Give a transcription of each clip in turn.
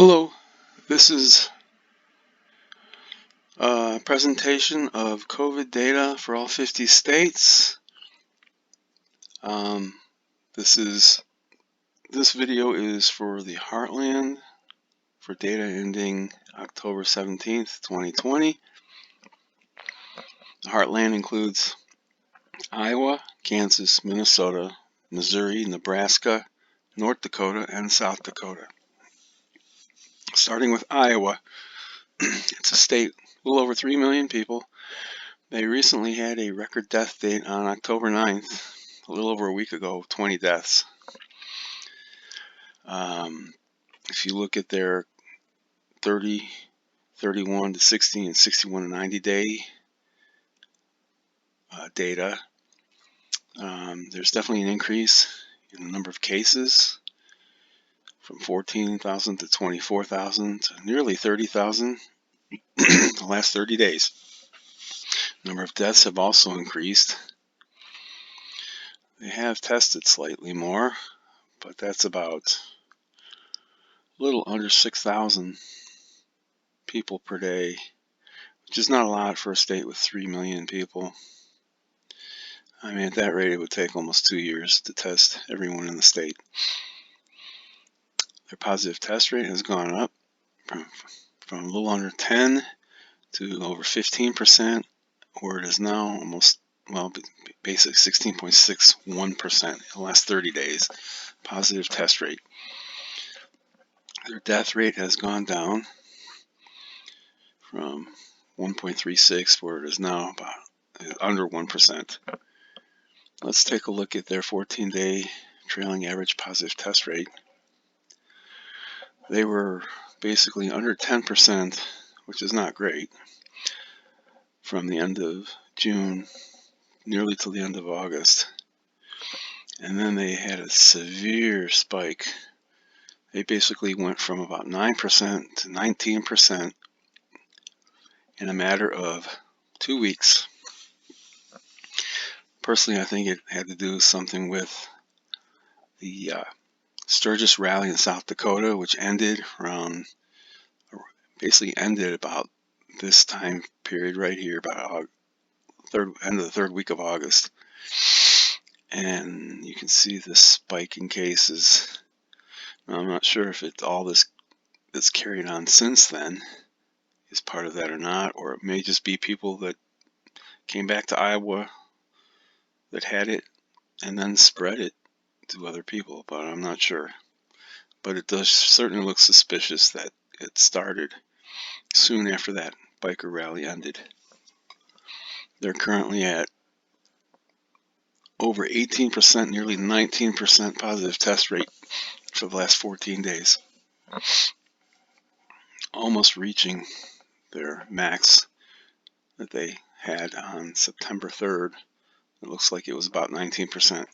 Hello, this is a presentation of COVID data for all 50 states. Um, this video is for the Heartland for data ending October 17th, 2020. The Heartland includes Iowa, Kansas, Minnesota, Missouri, Nebraska, North Dakota, and South Dakota. Starting with Iowa, it's a state a little over 3 million people. They recently had a record death date on October 9th, a little over a week ago, 20 deaths. If you look at their 30, 31 to 60, and 61 to 90 day data, there's definitely an increase in the number of cases from 14,000 to 24,000 to nearly 30,000 the last 30 days. Number of deaths have also increased. They have tested slightly more, but that's about a little under 6,000 people per day, which is not a lot for a state with 3 million people. I mean, at that rate, it would take almost 2 years to test everyone in the state. Their positive test rate has gone up from a little under 10 to over 15%, where it is now almost, well, basically 16.61% in the last 30 days, positive test rate. Their death rate has gone down from 1.36, where it is now about under 1%. Let's take a look at their 14-day trailing average positive test rate. They were basically under 10%, which is not great, from the end of June nearly till the end of August. And then they had a severe spike. They basically went from about 9% to 19% in a matter of 2 weeks. Personally, I think it had to do something with the Sturgis rally in South Dakota, which ended about this time period right here, about end of the third week of August. And you can see the spike in cases. Now, I'm not sure if all this that's carried on since then is part of that or not, or it may just be people that came back to Iowa that had it and then spread it to other people, but I'm not sure. But it does certainly look suspicious that it started soon after that biker rally ended. They're currently at over 18%, nearly 19% positive test rate for the last 14 days. Almost reaching their max that they had on September 3rd. It looks like it was about 19%.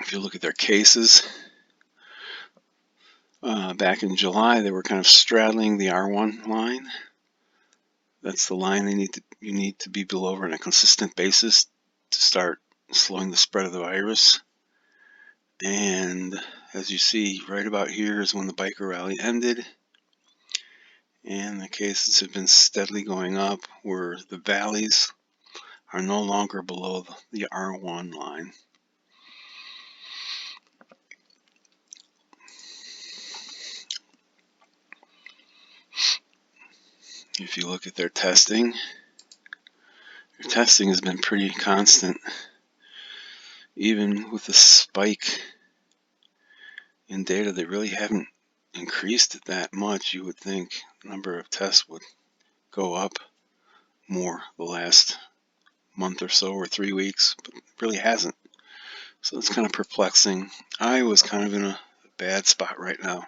If you look at their cases, back in July, they were kind of straddling the R1 line. That's the line you need to be below on a consistent basis to start slowing the spread of the virus. And as you see, right about here is when the biker rally ended. And the cases have been steadily going up, where the valleys are no longer below the R1 line. If you look at their testing has been pretty constant. Even with the spike in data, they really haven't increased it that much. You would think the number of tests would go up more the last month or so, or 3 weeks, but it really hasn't. So it's kind of perplexing. Iowa's kind of in a bad spot right now.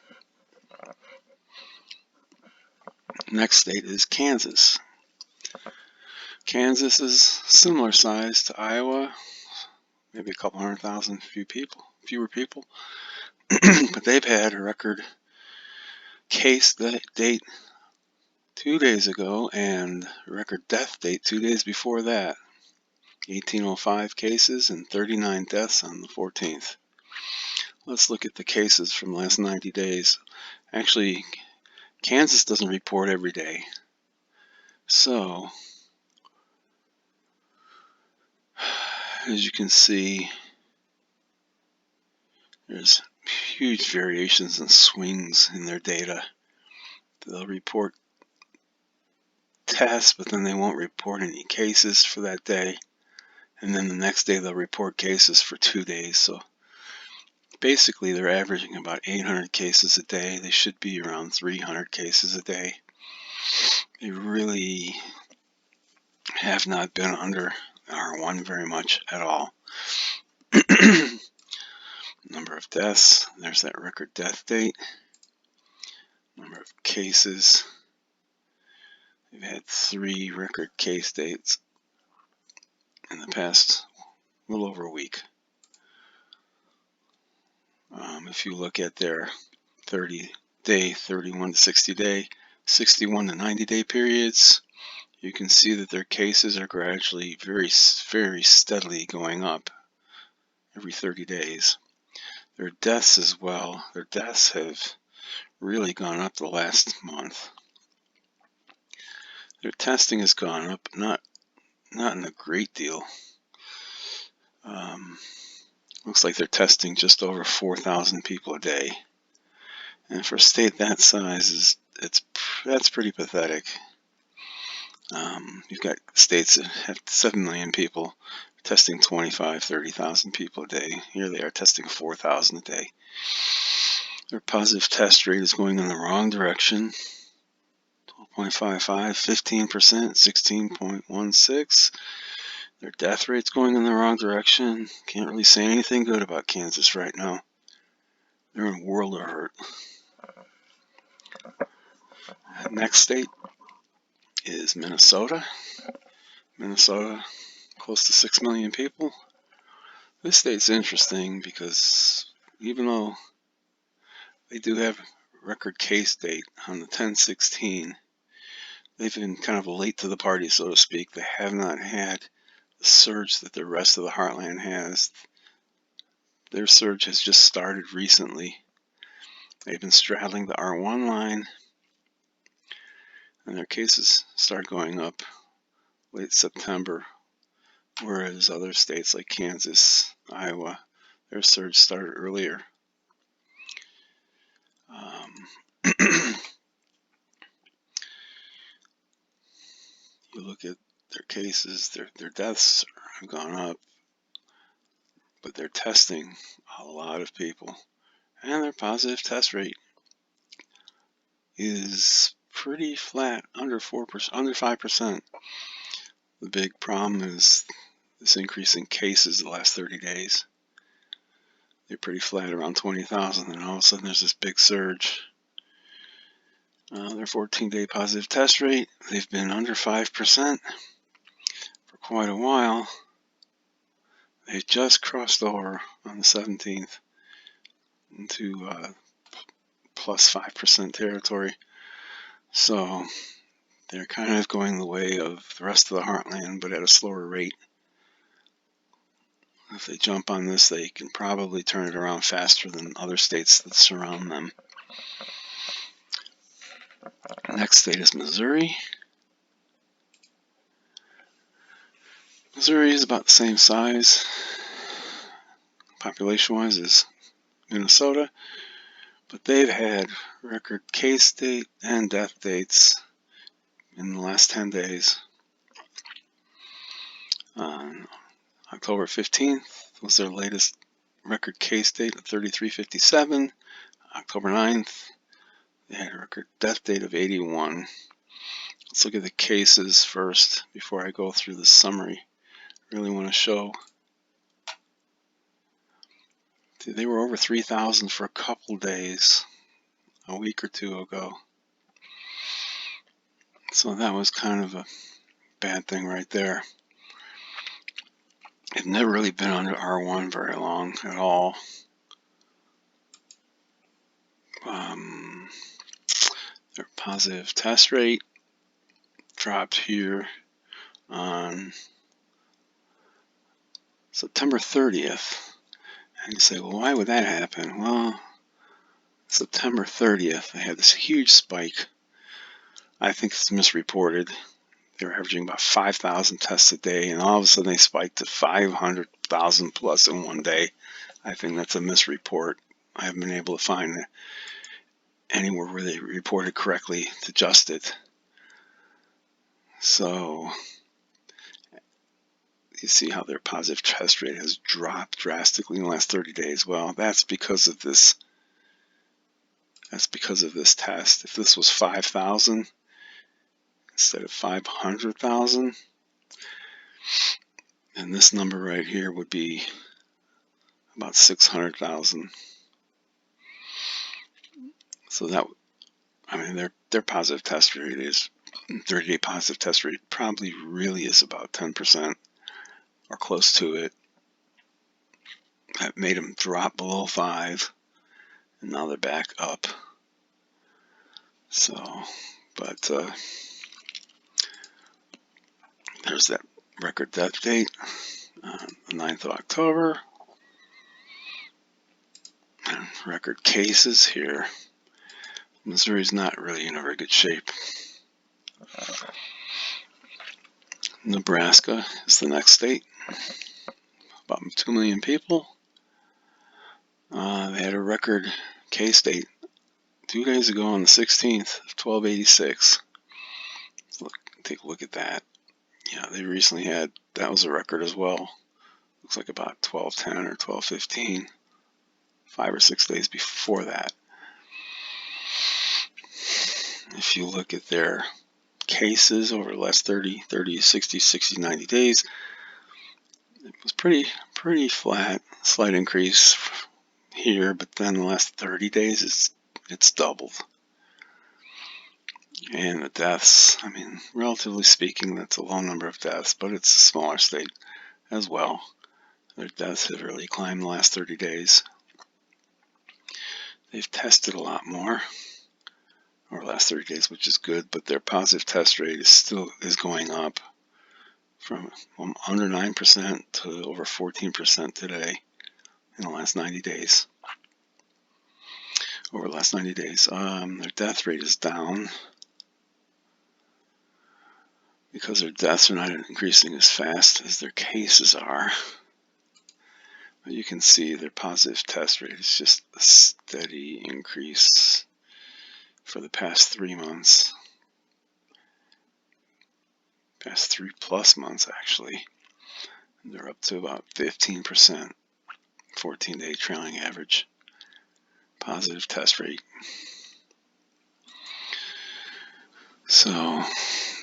Next state is Kansas. Kansas is similar size to Iowa, maybe a couple 100,000 fewer people, but they've had a record case date 2 days ago and a record death date 2 days before that. 1,805 cases and 39 deaths on the 14th. Let's look at the cases from the last 90 days. Actually, Kansas doesn't report every day. So, as you can see, there's huge variations and swings in their data. They'll report tests, but then they won't report any cases for that day. And then the next day they'll report cases for 2 days. So basically they're averaging about 800 cases a day. They should be around 300 cases a day. They really have not been under R1 very much at all. Number of deaths, there's that record death date. Number of cases, we've had 3 record case dates in the past little over a week. If you look at their 30-day, 31 to 60-day, 61 to 90-day periods, you can see that their cases are gradually, very steadily going up every 30 days. Their deaths as well, their deaths have really gone up the last month. Their testing has gone up, not in a great deal. Looks like they're testing just over 4,000 people a day. And for a state that size, that's pretty pathetic. You've got states that have 7 million people testing 25, 30,000 people a day. Here they are testing 4,000 a day. Their positive test rate is going in the wrong direction. 12.55, 15%, 16.16. Their death rate's going in the wrong direction. Can't really say anything good about Kansas right now. They're in a world of hurt. Next state is Minnesota. Minnesota, close to 6 million people. This state's interesting because even though they do have a record case date on the 10/16, they've been kind of late to the party, so to speak. They have not had the surge that the rest of the Heartland has. Their surge has just started recently. They've been straddling the R1 line, and their cases start going up late September, whereas other states like Kansas, Iowa, their surge started earlier. You look at their cases, their deaths have gone up, but they're testing a lot of people, and their positive test rate is pretty flat, under 4%, under 5%. The big problem is this increase in cases the last 30 days. They're pretty flat around 20,000, and all of a sudden there's this big surge. Their 14-day positive test rate, they've been under 5% for quite a while. They just crossed over on the 17th into plus 5% territory. So they're kind of going the way of the rest of the Heartland, but at a slower rate. If they jump on this, they can probably turn it around faster than other states that surround them. Next state is Missouri. Missouri is about the same size, population-wise, as Minnesota, but they've had record case date and death dates in the last 10 days. On October 15th was their latest record case date of 3357. October 9th, they had a record death date of 81. Let's look at the cases first before I go through the summary. I really want to show they were over 3,000 for a couple days a week or two ago. So that was kind of a bad thing right there. They've never really been under R1 very long at all. Their positive test rate dropped here on September 30th, And you say, well, why would that happen? Well, September 30th, they had this huge spike. I think it's misreported. They were averaging about 5,000 tests a day, and all of a sudden they spiked to 500,000 plus in one day. I think that's a misreport. I haven't been able to find anywhere where they reported correctly to adjust it. So you see how their positive test rate has dropped drastically in the last 30 days. Well, that's because of this. That's because of this test. If this was 5,000 instead of 500,000, then this number right here would be about 600,000. So that, I mean, their positive test rate is 30-day positive test rate probably really is about 10% or close to it. That made them drop below 5, and now they're back up. So, but there's that record death date on the 9th of October. And record cases here. Missouri's not really in a very good shape. Nebraska is the next state. About 2 million people. They had a record case date 2 days ago on the 16th of 1286. Take a look at that. Yeah, they recently had, that was a record as well. Looks like about 1210 or 1215. 5 or 6 days before that. If you look at their cases over the last 30, 60, 90 days, it was pretty flat, slight increase here, but then the last 30 days it's doubled. And the deaths, I mean, relatively speaking, that's a low number of deaths, but it's a smaller state as well. Their deaths have really climbed the last 30 days. They've tested a lot more over the last 30 days, which is good, but their positive test rate is going up from under 9% to over 14% today in the last 90 days. Over the last 90 days, their death rate is down because their deaths are not increasing as fast as their cases are. But you can see their positive test rate is just a steady increase for the past 3 months. Past 3+ months, actually. They're up to about 15%, 14-day trailing average positive test rate. So,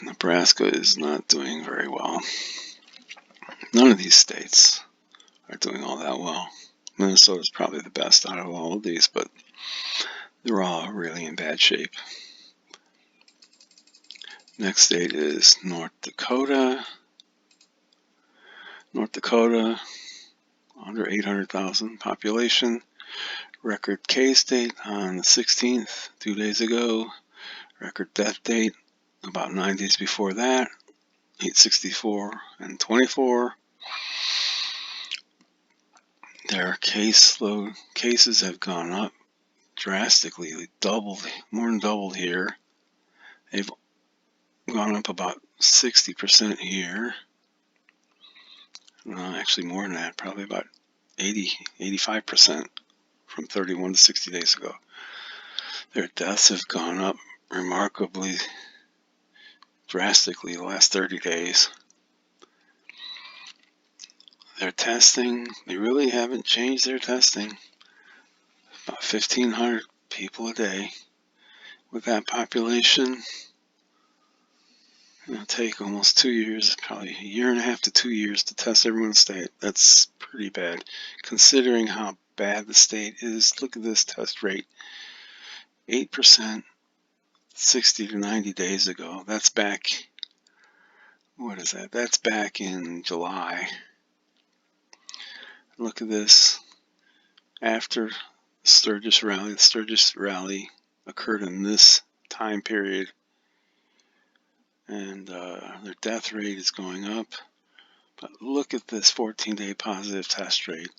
Nebraska is not doing very well. None of these states are doing all that well. Minnesota's probably the best out of all of these, but they're all really in bad shape. Next state is North Dakota. North Dakota, under 800,000 population. Record case date on the 16th, 2 days ago. Record death date about 9 days before that, 864 and 24. Their cases have gone up drastically. They doubled, more than doubled here. They've gone up about 60% here. Actually more than that, probably about 85% from 31 to 60 days ago. Their deaths have gone up remarkably drastically the last 30 days. Their testing, they really haven't changed their testing. About 1,500 people a day. With that population, it'll take almost 2 years, probably 1.5 to 2 years to test everyone in the state. That's pretty bad, considering how bad the state is. Look at this test rate, 8%, 60 to 90 days ago. That's back, what is that? That's back in July. Look at this. After the Sturgis rally occurred in this time period, and their death rate is going up. But look at this 14-day positive test rate.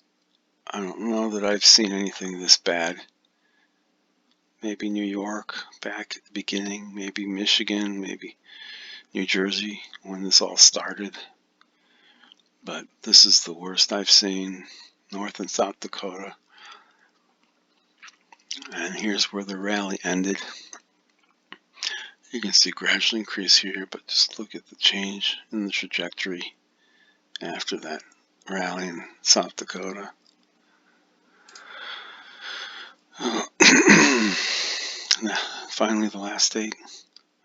I don't know that I've seen anything this bad. Maybe New York back at the beginning, maybe Michigan, maybe New Jersey when this all started. But this is the worst I've seen. North and South Dakota. And here's where the rally ended. You can see gradual increase here, but just look at the change in the trajectory after that rally in South Dakota. Now, finally, the last state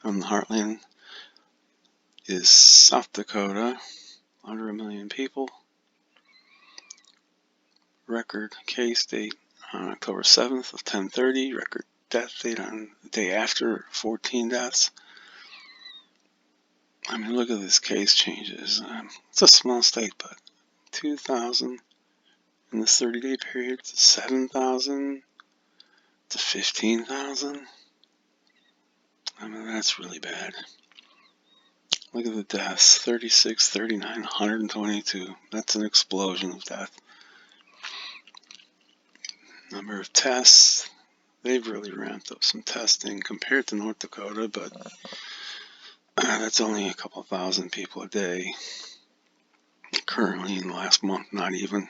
on the Heartland is South Dakota, under 1 million people. Record case date on October 7th of 10:30. Record death date on the day after, 14 deaths. I mean, look at this case changes. It's a small state, but 2,000 in this 30-day period to 7,000 to 15,000. I mean, that's really bad. Look at the deaths, 36, 39, 122. That's an explosion of death. Number of tests, they've really ramped up some testing compared to North Dakota, but that's only a couple thousand people a day. Currently, in the last month, not even.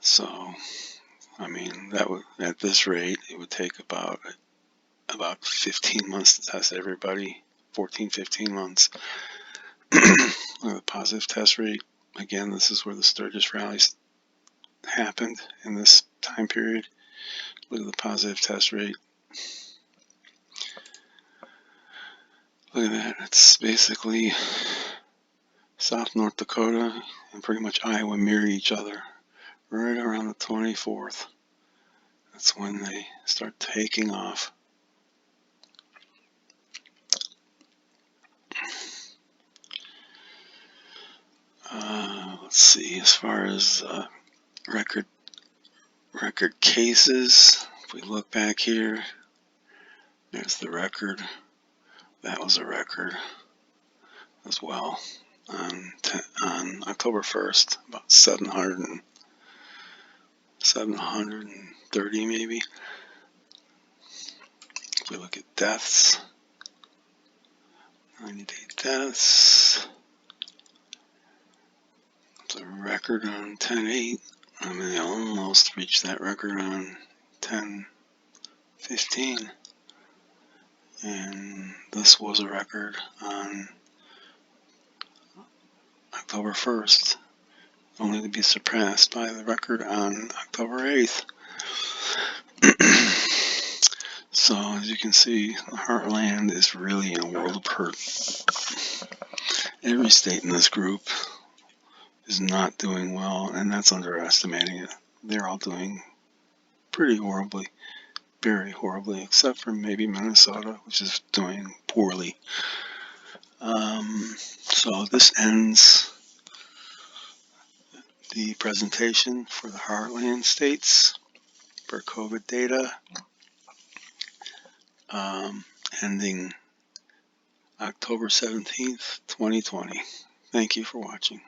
So, I mean, that would, at this rate, it would take about 15 months to test everybody. 14, 15 months. Look at the positive test rate. Again, this is where the Sturgis rallies happened in this time period. Look at the positive test rate. Look at that. It's basically South North Dakota and pretty much Iowa mirror each other right around the 24th. That's when they start taking off. Let's see, as far as record cases, if we look back here, there's the record. That was a record as well on October 1st, about 730 maybe. If we look at deaths, 90-day deaths, it's a record on 10/8. I mean, they almost reached that record on 10/15. And this was a record on October 1st, only to be surpassed by the record on October 8th. So, as you can see, the Heartland is really in a world of hurt. Every state in this group is not doing well, and that's underestimating it. They're all doing pretty horribly, very horribly, except for maybe Minnesota, which is doing poorly. So this ends the presentation for the Heartland states for COVID data, ending October 17th, 2020. Thank you for watching.